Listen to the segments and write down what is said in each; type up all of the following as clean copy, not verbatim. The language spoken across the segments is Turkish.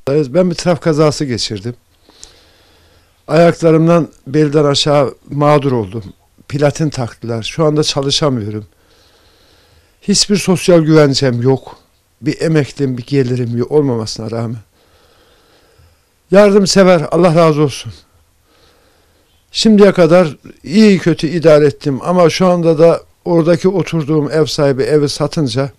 Ben bir trafik kazası geçirdim. Ayaklarımdan belden aşağı mağdur oldum. Platin taktılar. Şu anda çalışamıyorum. Hiçbir sosyal güvencem yok. Bir emeklim, bir gelirim yok olmamasına rağmen. Yardımsever, Allah razı olsun. Şimdiye kadar iyi kötü idare ettim ama şu anda da oradaki oturduğum ev sahibi evi satınca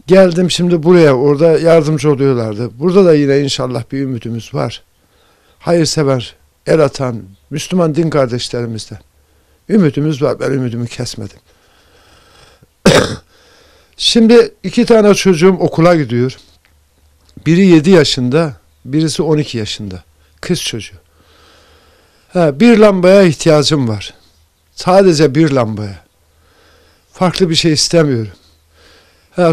geldim şimdi buraya, orada yardımcı oluyorlardı. Burada da yine inşallah bir ümidimiz var. Hayırsever, el atan, Müslüman din kardeşlerimizden ümidimiz var. Ben ümidimi kesmedim. Şimdi 2 tane çocuğum okula gidiyor. Biri 7 yaşında, birisi 12 yaşında. Kız çocuğu. Bir lambaya ihtiyacım var. Sadece bir lambaya. Farklı bir şey istemiyorum.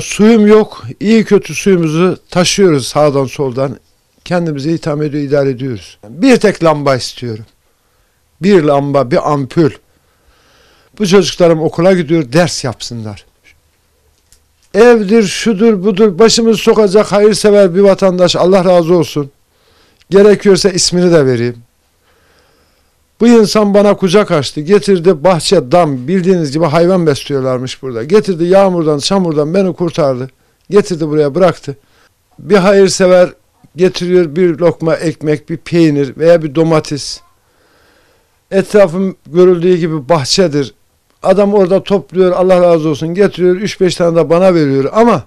Suyum yok. İyi kötü suyumuzu taşıyoruz sağdan soldan. Kendimize itham ediyor, idare ediyoruz. Bir tek lamba istiyorum. Bir lamba, bir ampul. Bu çocuklarım okula gidiyor, ders yapsınlar. Evdir, şudur, budur, başımızı sokacak hayırsever bir vatandaş, Allah razı olsun. Gerekiyorsa ismini de vereyim. Bu insan bana kucak açtı, getirdi bahçe, dam, bildiğiniz gibi hayvan besliyorlarmış burada. Getirdi yağmurdan, çamurdan beni kurtardı. Getirdi buraya bıraktı. Bir hayırsever getiriyor bir lokma ekmek, bir peynir veya bir domates. Etrafım görüldüğü gibi bahçedir. Adam orada topluyor, Allah razı olsun, getiriyor 3-5 tane de bana veriyor ama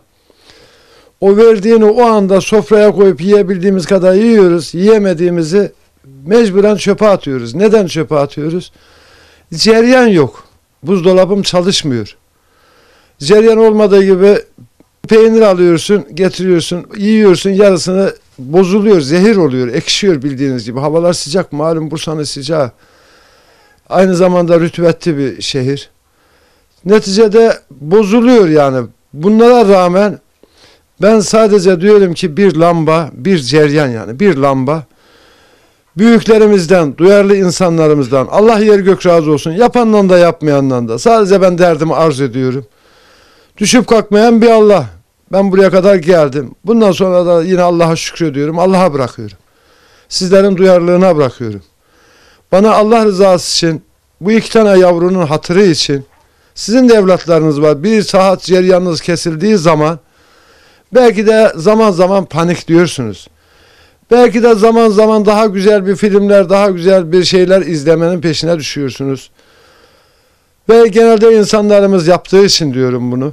o verdiğini o anda sofraya koyup yiyebildiğimiz kadar yiyoruz. Yiyemediğimizi mecburen çöpe atıyoruz. Neden çöpe atıyoruz? Cereyan yok. Buzdolabım çalışmıyor. Cereyan olmadığı gibi peynir alıyorsun, getiriyorsun, yiyorsun, yarısını bozuluyor, zehir oluyor, ekşiyor bildiğiniz gibi. Havalar sıcak, malum Bursa'nın sıcağı. Aynı zamanda rütubetli bir şehir. Neticede bozuluyor yani. Bunlara rağmen ben sadece diyorum ki bir lamba, bir cereyan yani bir lamba. Büyüklerimizden, duyarlı insanlarımızdan, Allah yer gök razı olsun. Yapandan da yapmayandan da. Sadece ben derdimi arz ediyorum. Düşüp kalkmayan bir Allah. Ben buraya kadar geldim. Bundan sonra da yine Allah'a şükrediyorum. Allah'a bırakıyorum. Sizlerin duyarlılığına bırakıyorum. Bana Allah rızası için, bu 2 tane yavrunun hatırı için, sizin de evlatlarınız var. Bir saat cereyanınız kesildiği zaman, belki de zaman zaman panikliyorsunuz. Belki de zaman zaman daha güzel bir filmler, daha güzel bir şeyler izlemenin peşine düşüyorsunuz. Ve genelde insanlarımız yaptığı için diyorum bunu.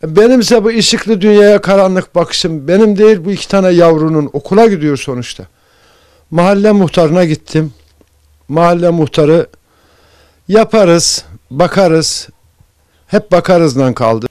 Benimse bu ışıklı dünyaya karanlık bakışım benim değil, bu 2 tane yavrunun. Okula gidiyor sonuçta. Mahalle muhtarına gittim. Mahalle muhtarı yaparız, bakarız, hep bakarızdan kaldı.